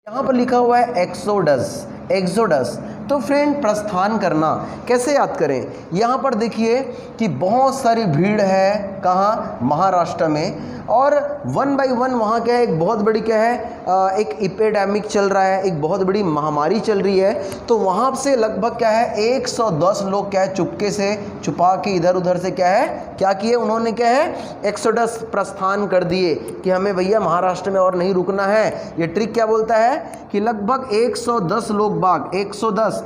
यहाँ पर लिखा हुआ है एक्सोडस, एक्सोडस। तो फ्रेंड प्रस्थान करना कैसे याद करें? यहाँ पर देखिए कि बहुत सारी भीड़ है, कहाँ? महाराष्ट्र में। और वन बाय वन वहाँ क्या है, एक बहुत बड़ी क्या है, एक एपिडेमिक चल रहा है, एक बहुत बड़ी महामारी चल रही है। तो वहाँ से लगभग क्या है 110 लोग क्या है चुपके से छुपा के इधर उधर से क्या है क्या किए, उन्होंने क्या है एक्सोडस प्रस्थान कर दिए कि हमें भैया महाराष्ट्र में और नहीं रुकना है। ये ट्रिक क्या बोलता है कि लगभग 110 लोग बाग 110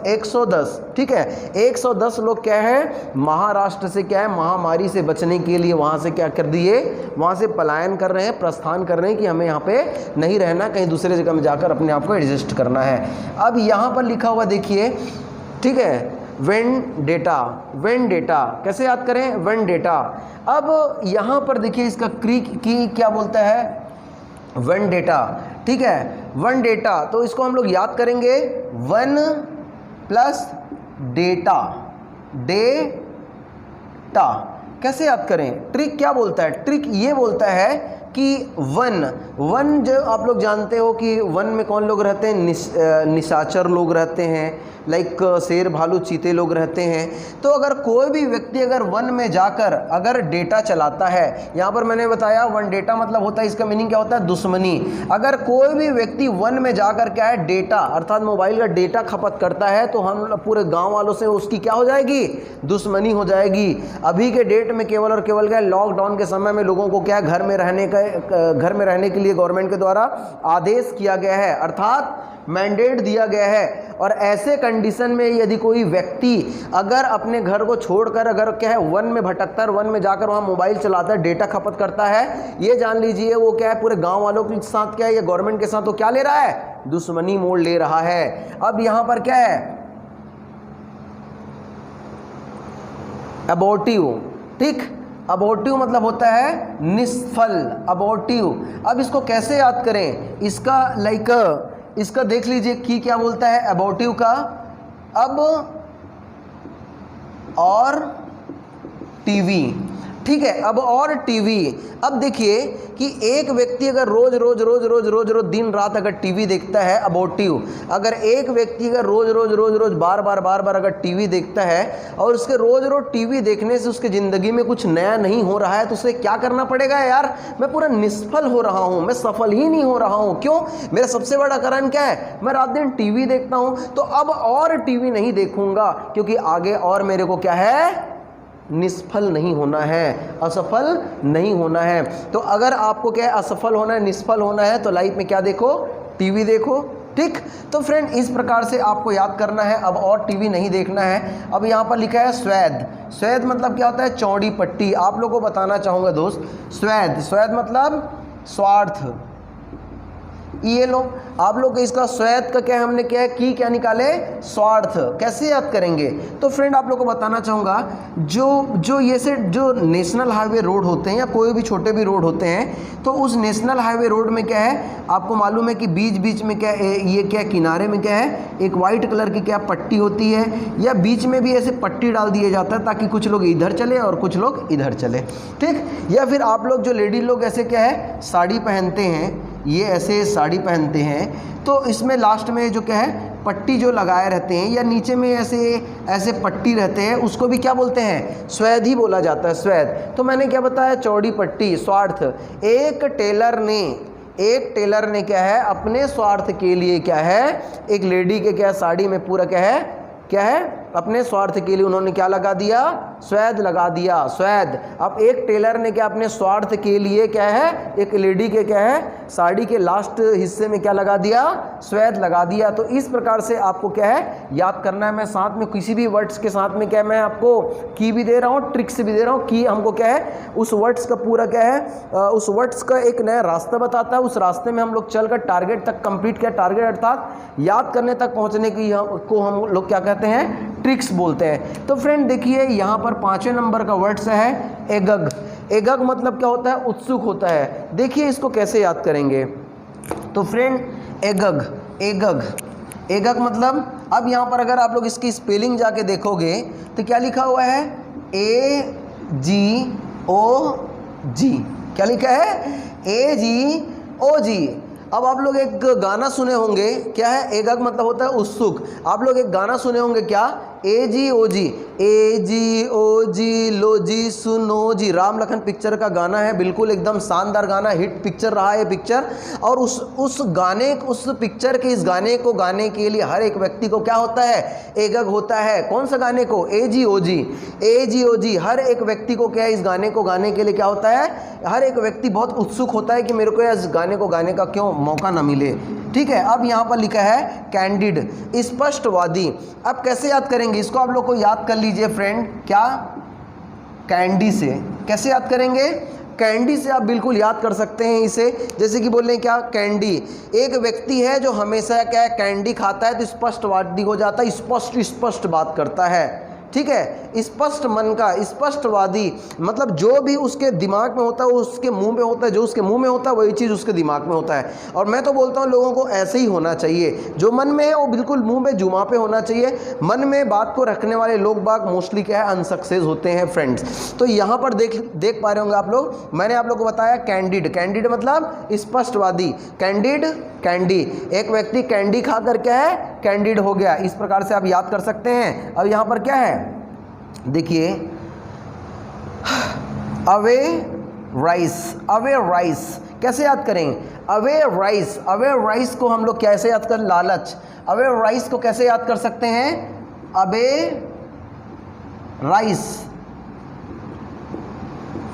ठीक है, 110 लोग क्या है महाराष्ट्र से क्या है महामारी से बचने के लिए वहाँ से क्या कर दिए, वहाँ से पलायन कर रहे हैं, प्रस्थान कर रहे हैं कि हमें यहाँ पे नहीं रहना, कहीं दूसरे जगह में जाकर अपने आप को एडजस्ट करना है। अब यहाँ पर लिखा हुआ देखिए, ठीक है, वेंडेटा, वेंडेटा कैसे याद करें? वेंडेटा। अब यहाँ पर देखिए इसका क्रीक की क्या बोलता है, वेंडेटा, ठीक है, वेंडेटा। तो इसको हम लोग याद करेंगे वन प्लस डेटा, डेटा कैसे याद करें? ट्रिक क्या बोलता है? ट्रिक ये बोलता है कि वन जो आप लोग जानते हो कि वन में कौन लोग रहते हैं, निशाचर लोग रहते हैं, लाइक शेर भालू चीते लोग रहते हैं। तो अगर कोई भी व्यक्ति अगर वन में जाकर अगर डेटा चलाता है, यहाँ पर मैंने बताया वन डेटा मतलब होता है, इसका मीनिंग क्या होता है? दुश्मनी। अगर कोई भी व्यक्ति वन में जाकर क्या है डेटा अर्थात मोबाइल का डेटा खपत करता है तो हम पूरे गाँव वालों से उसकी क्या हो जाएगी? दुश्मनी हो जाएगी। अभी के डेट में केवल और केवल क्या लॉकडाउन के समय में लोगों को क्या घर में रहने के लिए गवर्नमेंट के द्वारा आदेश किया गया है, अर्थात मैंडेट दिया गया है। और ऐसे कंडीशन में यदि कोई व्यक्ति अगर अपने घर को छोड़कर अगर क्या है वन में भटकता है, वन में जाकर वहाँ मोबाइल चलाता है, डेटा खपत करता है, ये जान लीजिए वो क्या है पूरे गांव वालों के साथ क्या है, ये गवर्नमेंट के साथ तो क्या ले रहा है? दुश्मनी मोड़ ले रहा है। अब यहाँ पर क्या है अबॉर्टिव, ठीक, अबॉर्टिव मतलब होता है निष्फल, अबॉर्टिव। अब इसको कैसे याद करें? इसका लाइक इसका देख लीजिए कि क्या बोलता है अबॉर्टिव का। अब और टीवी, ठीक है, अब और टीवी। अब देखिए कि एक व्यक्ति अगर रोज रोज दिन रात अगर टीवी देखता है, अबॉर्टिव, अगर एक व्यक्ति अगर रोज बार बार अगर टीवी देखता है और उसके रोज टीवी देखने से उसके ज़िंदगी में कुछ नया नहीं हो रहा है, तो उसे क्या करना पड़ेगा? यार मैं पूरा निष्फल हो रहा हूँ, मैं सफल ही नहीं हो रहा हूँ। क्यों? मेरा सबसे बड़ा कारण क्या है? मैं रात दिन टीवी देखता हूँ, तो अब और टीवी नहीं देखूंगा क्योंकि आगे और मेरे को क्या है निष्फल नहीं होना है, असफल नहीं होना है। तो अगर आपको क्या है असफल होना है, निष्फल होना है, तो लाइफ में क्या देखो? टीवी देखो, ठीक। तो फ्रेंड इस प्रकार से आपको याद करना है, अब और टीवी नहीं देखना है। अब यहाँ पर लिखा है स्वेद, स्वेद मतलब क्या होता है? चौड़ी पट्टी। आप लोगों को बताना चाहूँगा दोस्त, स्वेद, स्वेद मतलब स्वार्थ। ये लो आप लोग इसका स्वेद का क्या हमने क्या है की क्या निकाले? स्वार्थ। कैसे याद करेंगे? तो फ्रेंड आप लोग को बताना चाहूँगा, जो ये से जो नेशनल हाईवे रोड होते हैं या कोई भी छोटे भी रोड होते हैं, तो उस नेशनल हाईवे रोड में क्या है आपको मालूम है कि बीच बीच में क्या है, ये क्या किनारे में क्या है एक वाइट कलर की क्या पट्टी होती है, या बीच में भी ऐसे पट्टी डाल दिया जाता है ताकि कुछ लोग इधर चले और कुछ लोग इधर चले, ठीक। या फिर आप लोग जो लेडी लोग ऐसे क्या है साड़ी पहनते हैं, ये ऐसे साड़ी पहनते हैं, तो इसमें लास्ट में जो क्या है पट्टी जो लगाए रहते हैं या नीचे में ऐसे पट्टी रहते हैं, उसको भी क्या बोलते हैं? स्वेद ही बोला जाता है, स्वेद। तो मैंने क्या बताया? चौड़ी पट्टी, स्वार्थ। एक टेलर ने क्या है अपने स्वार्थ के लिए क्या है एक लेडी के क्या साड़ी में पूरा क्या है अपने स्वार्थ के लिए उन्होंने क्या लगा दिया? स्वेद लगा दिया, स्वेद। अब एक टेलर ने क्या अपने स्वार्थ के लिए क्या है एक लेडी के क्या है साड़ी के लास्ट हिस्से में क्या लगा दिया? स्वेद लगा दिया। तो इस प्रकार से आपको क्या है याद करना है। मैं साथ में किसी भी वर्ड्स के साथ में क्या मैं आपको की भी दे रहा हूँ, ट्रिक्स भी दे रहा हूँ। की हमको क्या है उस वर्ड्स का पूरा क्या है उस वर्ड्स का एक नया रास्ता बताता है, उस रास्ते में हम लोग चलकर टारगेट तक कंप्लीट किया, टारगेट अर्थात याद करने तक पहुँचने की को हम लोग क्या कहते हैं? ट्रिक्स बोलते हैं। तो फ्रेंड देखिए यहाँ पर 5वें नंबर का वर्ड्स है एगग। एगग मतलब क्या होता है? उत्सुक होता है। देखिए इसको कैसे याद करेंगे? तो फ्रेंड एगग मतलब, अब यहाँ पर अगर आप लोग इसकी स्पेलिंग जाके देखोगे तो क्या लिखा हुआ है? AGOG। क्या लिखा है? AGOG। अब आप लोग एक गाना सुने होंगे, क्या है? एगग मतलब होता है उत्सुक। आप लोग एक गाना सुने होंगे, क्या? ए जी ओ जी, ए जी ओ जी लो जी सुनो जी। राम लखन पिक्चर का गाना है, बिल्कुल एकदम शानदार गाना, हिट पिक्चर रहा है पिक्चर। और उस गाने, उस पिक्चर के इस गाने को गाने के लिए हर एक व्यक्ति को क्या होता है? एगग होता है। कौन सा गाने को? ए जी ओ जी, ए जी ओ जी। हर एक व्यक्ति को क्या है? इस गाने को गाने के लिए क्या होता है? हर एक व्यक्ति बहुत उत्सुक होता है कि मेरे को इस गाने को गाने का क्यों मौका ना मिले। ठीक है, अब यहाँ पर लिखा है कैंडिड, स्पष्टवादी। अब कैसे याद करेंगे इसको? आप लोग को याद कर लीजिए फ्रेंड, क्या? कैंडी से। कैसे याद करेंगे? कैंडी से आप बिल्कुल याद कर सकते हैं इसे। जैसे कि बोल रहे हैं क्या? कैंडी। एक व्यक्ति है जो हमेशा क्या है? कैंडी खाता है, तो स्पष्टवादी हो जाता है, स्पष्ट बात करता है। ठीक है, स्पष्ट मन का, स्पष्टवादी मतलब जो भी उसके दिमाग में होता है वो उसके मुंह में होता है, जो उसके मुंह में होता है वही चीज़ उसके दिमाग में होता है। और मैं तो बोलता हूँ लोगों को ऐसे ही होना चाहिए, जो मन में है वो बिल्कुल मुंह में जुमा पे होना चाहिए। मन में बात को रखने वाले लोग बाग मोस्टली क्या है? अनसक्सेस होते हैं फ्रेंड्स। तो यहाँ पर देख पा रहे होंगे आप लोग, मैंने आप लोग को बताया कैंडिड। कैंडिड मतलब स्पष्टवादी, कैंडिड, कैंडी। एक व्यक्ति कैंडी खा कर क्या है? कैंडिड हो गया। इस प्रकार से आप याद कर सकते हैं। अब यहाँ पर क्या है? देखिए, अवे राइस, अवे राइस कैसे याद करेंगे? अवे राइस, अवे राइस को हम लोग कैसे याद कर? लालच। अवे राइस को कैसे याद कर सकते हैं? अबे राइस।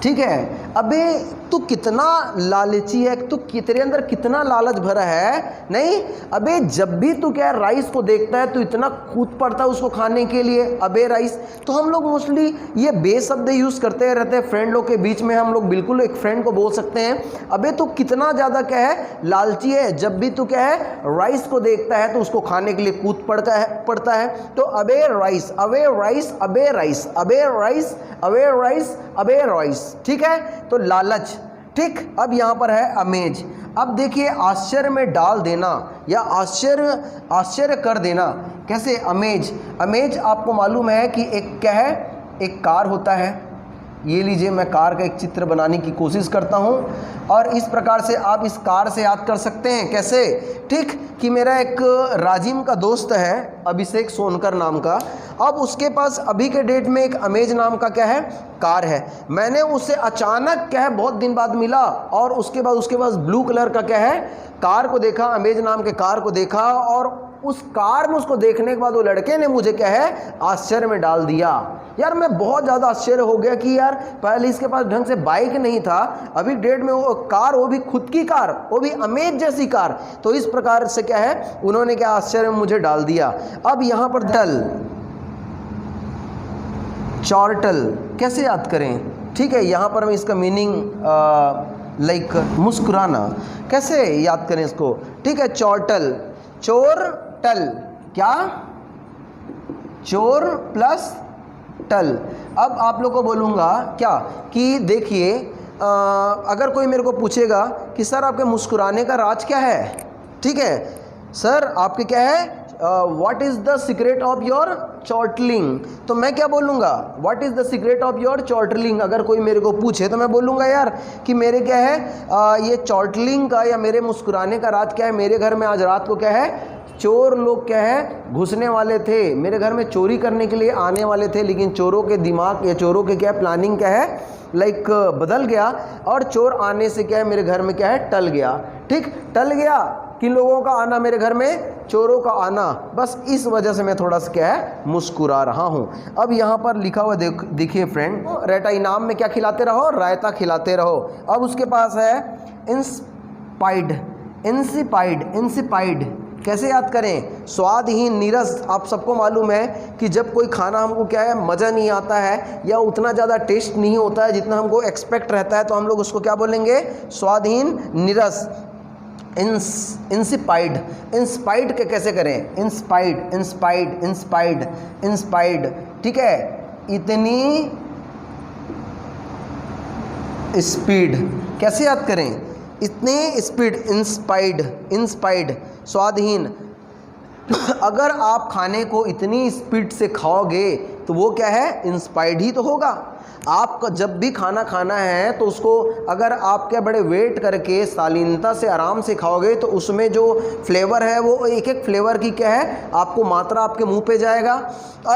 ठीक है, अबे तू कितना लालची है, तू तेरे अंदर कितना लालच भरा है। नहीं, अबे जब भी तू क्या है? राइस को देखता है तो इतना कूद पड़ता है उसको खाने के लिए, अबे राइस। तो हम लोग मोस्टली ये बे शब्द यूज़ करते रहते हैं फ्रेंड लोग के बीच में। हम लोग बिल्कुल एक फ्रेंड को बोल सकते हैं, अबे तू कितना ज़्यादा क्या है? लालची है। जब भी तू क्या है? राइस को देखता है तो उसको खाने के लिए कूद पड़ता है। तो अबे राइस, अबे राइस, अबे राइस, अबे राइस, अबे राइस, अबे राइस। ठीक है, तो लालच। ठीक, अब यहाँ पर है अमेज। अब देखिए, आश्चर्य में डाल देना या आश्चर्य कर देना। कैसे? अमेज। अमेज आपको मालूम है कि एक क्या है? एक कार होता है। ये लीजिए, मैं कार का एक चित्र बनाने की कोशिश करता हूँ और इस प्रकार से आप इस कार से याद कर सकते हैं। कैसे? ठीक, कि मेरा एक राजिम का दोस्त है, अभिषेक सोनकर नाम का। अब उसके पास अभी के डेट में एक अमेज नाम का क्या है? कार है। मैंने उससे अचानक क्या है? बहुत दिन बाद मिला और उसके पास ब्लू कलर का क्या है? कार को देखा, अमेज नाम के कार को देखा। और उस कार में उसको देखने के बाद वो लड़के ने मुझे क्या है? आश्चर्य में डाल दिया। यार मैं बहुत ज़्यादा आश्चर्य हो गया कि यार पहले इसके पास ढंग से बाइक नहीं था, अभी डेट में वो कार, वो भी खुद की कार, वो भी अमेज जैसी कार। तो इस प्रकार से क्या है? उन्होंने क्या आश्चर्य में मुझे डाल दिया। अब यहाँ पर टल, चॉर्टल कैसे याद करें? ठीक है, यहाँ पर हम इसका मीनिंग लाइक मुस्कुराना, कैसे याद करें इसको? ठीक है, चॉर्टल, चोर टल, क्या? चोर प्लस टल। अब आप लोग को बोलूँगा क्या कि देखिए, अगर कोई मेरे को पूछेगा कि सर आपके मुस्कुराने का राज क्या है? ठीक है सर, आपके क्या है? What is the secret of your chortling? तो मैं क्या बोलूँगा? What is the secret of your chortling? अगर कोई मेरे को पूछे तो मैं बोलूँगा यार कि मेरे क्या है ये चॉर्टलिंग का या मेरे मुस्कुराने का राज क्या है? मेरे घर में आज रात को क्या है? चोर लोग क्या है? घुसने वाले थे मेरे घर में, चोरी करने के लिए आने वाले थे, लेकिन चोरों के दिमाग या चोरों के क्या प्लानिंग क्या है? लाइक बदल गया और चोर आने से क्या है? मेरे घर में क्या है? टल गया। ठीक, टल गया। किन लोगों का आना मेरे घर में? चोरों का आना। बस इस वजह से मैं थोड़ा सा क्या है? मुस्कुरा रहा हूँ। अब यहाँ पर लिखा हुआ देखिए फ्रेंड, रायता इनाम में क्या खिलाते रहो? रायता खिलाते रहो। अब उसके पास है इंस्पाइड, इंसिपाइड, इंसिपाइड कैसे याद करें? स्वादहीन, नीरस। आप सबको मालूम है कि जब कोई खाना हमको क्या है? मज़ा नहीं आता है या उतना ज़्यादा टेस्ट नहीं होता है जितना हमको एक्सपेक्ट रहता है, तो हम लोग उसको क्या बोलेंगे? स्वादहीन, नीरस। इंसिपाइड, इंस्पाइड के कैसे करें? इंस्पाइड, इंस्पाइड, इंस्पाइड, इंस्पाइड। ठीक है, इतनी स्पीड कैसे याद करें? इतनी स्पीड, इंस्पाइड, इंस्पाइड। स्वादहीन, अगर आप खाने को इतनी स्पीड से खाओगे तो वो क्या है, इंस्पायर्ड ही तो होगा। आपका जब भी खाना खाना है तो उसको अगर आप क्या बड़े वेट करके शालीनता से आराम से खाओगे तो उसमें जो फ्लेवर है वो एक एक फ्लेवर की क्या है आपको मात्रा आपके मुंह पे जाएगा।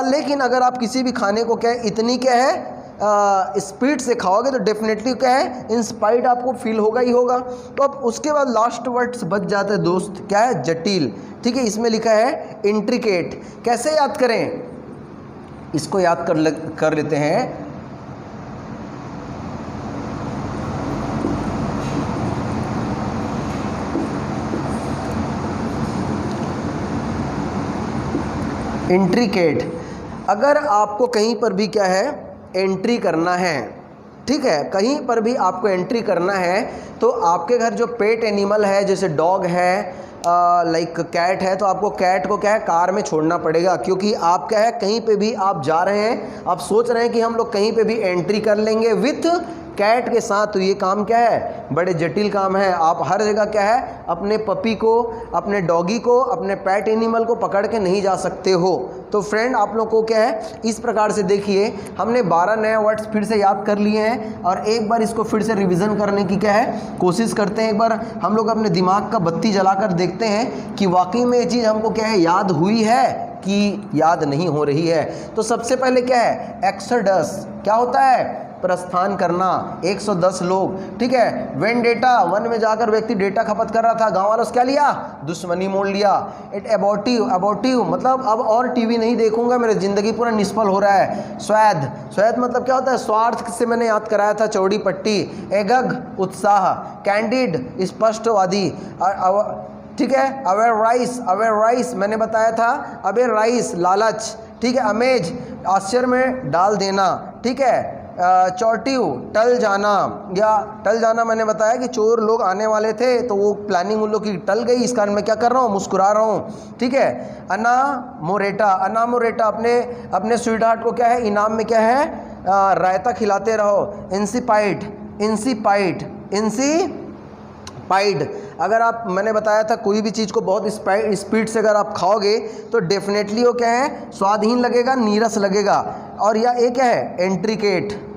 लेकिन अगर आप किसी भी खाने को क्या है इतनी क्या है स्पीड से खाओगे तो डेफिनेटली क्या है, इंस्पायर्ड आपको फील होगा ही होगा। तो अब उसके बाद लास्ट वर्ड्स बच जाते हैं दोस्त, क्या है, जटिल। ठीक है, इसमें लिखा है इंट्रिकेट। कैसे याद करें, इसको याद कर लेते हैं। इंट्रिकेट, अगर आपको कहीं पर भी क्या है एंट्री करना है, ठीक है, कहीं पर भी आपको एंट्री करना है तो आपके घर जो पेट एनिमल है जैसे डॉग है, लाइक कैट है, तो आपको कैट को क्या है कार में छोड़ना पड़ेगा, क्योंकि आप क्या है कहीं पे भी आप जा रहे हैं, आप सोच रहे हैं कि हम लोग कहीं पे भी एंट्री कर लेंगे विथ कैट के साथ, तो ये काम क्या है, बड़े जटिल काम है। आप हर जगह क्या है अपने पपी को, अपने डॉगी को, अपने पेट एनिमल को पकड़ के नहीं जा सकते हो। तो फ्रेंड आप लोग को क्या है इस प्रकार से देखिए, हमने 12 नए वर्ड्स फिर से याद कर लिए हैं और एक बार इसको फिर से रिवीजन करने की क्या है कोशिश करते हैं। एक बार हम लोग अपने दिमाग का बत्ती जलाकर देखते हैं कि वाकई में ये चीज़ हमको क्या है याद हुई है कि याद नहीं हो रही है। तो सबसे पहले क्या है, एक्सोडस क्या होता है, प्रस्थान करना, 110 लोग, ठीक है। वेंडेटा, वन में जाकर व्यक्ति डेटा खपत कर रहा था, गांव वालों से क्या लिया, दुश्मनी मोड़ लिया। इट अबॉर्टिव मतलब अब और टीवी नहीं देखूंगा, मेरी ज़िंदगी पूरा निष्फल हो रहा है। स्वैध मतलब क्या होता है, स्वार्थ से मैंने याद कराया था, चौड़ी पट्टी। एगग, उत्साह। कैंडिड, स्पष्टवादी, ठीक है। अवेयर राइस मैंने बताया था, अवेयर राइस लालच, ठीक है। अमेज, आश्चर्य में डाल देना, ठीक है। चौटिव, टल जाना, या टल जाना मैंने बताया कि चोर लोग आने वाले थे तो वो प्लानिंग उन लोग की टल गई, इस कारण मैं क्या कर रहा हूँ, मुस्कुरा रहा हूँ, ठीक है। अनामोरेटा अपने स्वीट हार्ट को क्या है इनाम में क्या है रायता खिलाते रहो। इंसिपाइड, अगर आप, मैंने बताया था कोई भी चीज़ को बहुत स्पीड से अगर आप खाओगे तो डेफिनेटली वो क्या है स्वादहीन लगेगा, नीरस लगेगा। और या एक क्या है,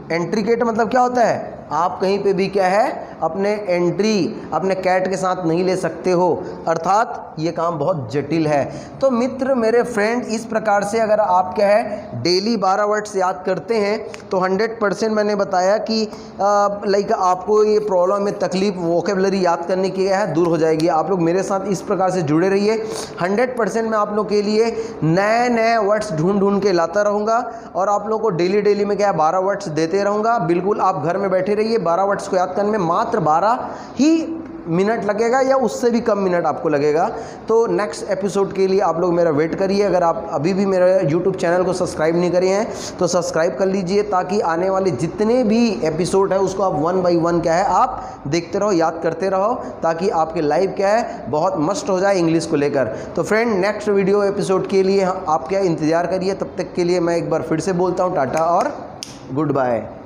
एंट्रिकेट मतलब क्या होता है, आप कहीं पे भी क्या है अपने एंट्री अपने कैट के साथ नहीं ले सकते हो, अर्थात ये काम बहुत जटिल है। तो मित्र मेरे फ्रेंड, इस प्रकार से अगर आप क्या है डेली 12 वर्ड्स याद करते हैं तो 100% मैंने बताया कि लाइक आपको ये प्रॉब्लम में तकलीफ वोकेबलरी याद करने की है दूर हो जाएगी। आप लोग मेरे साथ इस प्रकार से जुड़े रहिए, 100% मैं आप लोग के लिए नए वर्ड्स ढूंढ के लाता रहूँगा और आप लोग को डेली में क्या है 12 वर्ड्स देते रहूँगा। बिल्कुल आप घर में बैठे रहिए, 12 वर्ड्स को याद करने में मात्र 12 ही मिनट लगेगा या उससे भी कम मिनट आपको लगेगा। तो नेक्स्ट एपिसोड के लिए आप लोग मेरा वेट करिए। अगर आप अभी भी मेरे यूट्यूब चैनल को सब्सक्राइब नहीं करे हैं तो सब्सक्राइब कर लीजिए, ताकि आने वाले जितने भी एपिसोड है उसको आप 1 by 1 क्या है आप देखते रहो, याद करते रहो, ताकि आपके लाइफ क्या है बहुत मस्त हो जाए इंग्लिश को लेकर। तो फ्रेंड नेक्स्ट वीडियो एपिसोड के लिए आप क्या इंतज़ार करिए। तब तक के लिए मैं एक बार फिर से बोलता हूँ टाटा और गुड बाय।